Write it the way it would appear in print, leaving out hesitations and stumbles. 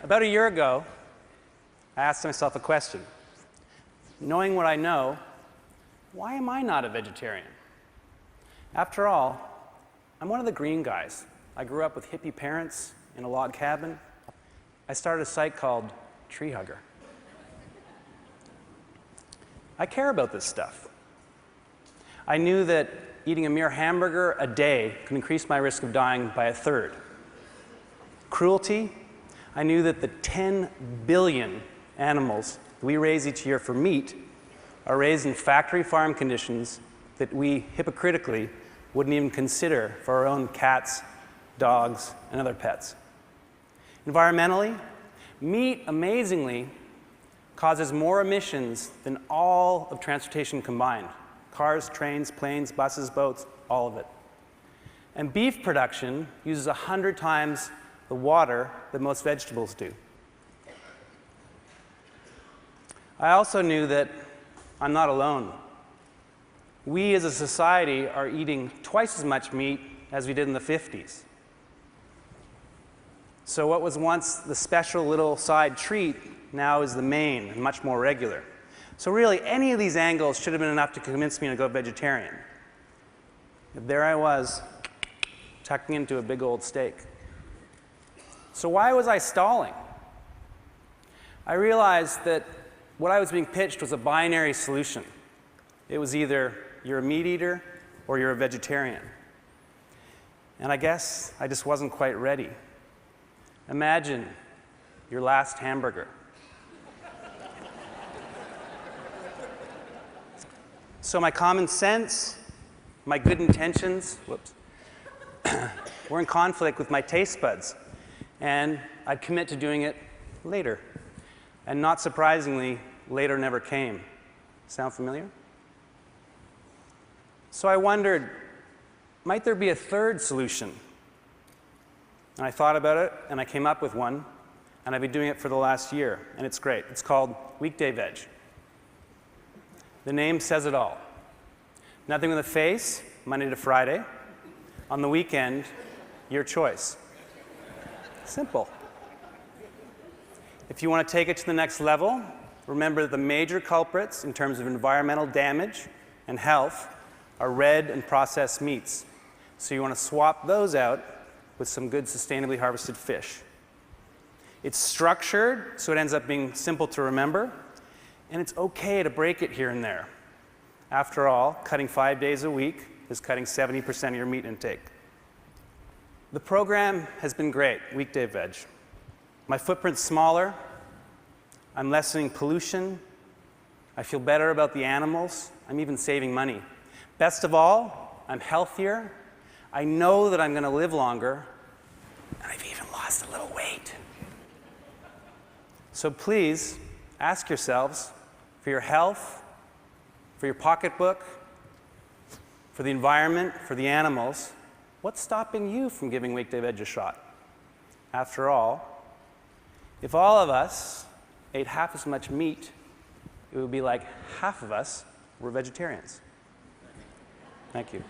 About a year ago, I asked myself a question. Knowing what I know, why am I not a vegetarian? After all, I'm one of the green guys. I grew up with hippie parents in a log cabin. I started a site called Tree Hugger. I care about this stuff. I knew that eating a mere hamburger a day could increase my risk of dying by 1/3. Cruelty, I knew that the 10 billion animals we raise each year for meat are raised in factory farm conditions that we hypocritically wouldn't even consider for our own cats, dogs, and other pets. Environmentally, meat, amazingly, causes more emissions than all of transportation combined. Cars, trains, planes, buses, boats, all of it. And beef production uses 100 times the water that most vegetables do. I also knew that I'm not alone. We as a society are eating twice as much meat as we did in the 50s. So what was once the special little side treat now is the main and much more regular. So really, any of these angles should have been enough to convince me to go vegetarian. But there I was, tucking into a big old steak. So why was I stalling? I realized that what I was being pitched was a binary solution. It was either you're a meat eater or you're a vegetarian. And I guess I just wasn't quite ready. Imagine your last hamburger. So my common sense, my good intentions, were in conflict with my taste buds. And I'd commit to doing it later. And not surprisingly, later never came. Sound familiar? So I wondered, might there be a third solution? And I thought about it, and I came up with one, and I've been doing it for the last year, and it's great. It's called Weekday Veg. The name says it all. Nothing with a face, Monday to Friday. On the weekend, your choice. Simple. If you want to take it to the next level, remember that the major culprits in terms of environmental damage and health are red and processed meats. So you want to swap those out with some good sustainably harvested fish. It's structured so it ends up being simple to remember, and it's okay to break it here and there. After all, cutting 5 days a week is cutting 70% of your meat intake. The program has been great, Weekday Veg. My footprint's smaller, I'm lessening pollution, I feel better about the animals, I'm even saving money. Best of all, I'm healthier, I know that I'm going to live longer, and I've even lost a little weight. So please, ask yourselves, for your health, for your pocketbook, for the environment, for the animals, what's stopping you from giving Weekday Veg a shot? After all, if all of us ate half as much meat, it would be like half of us were vegetarians. Thank you.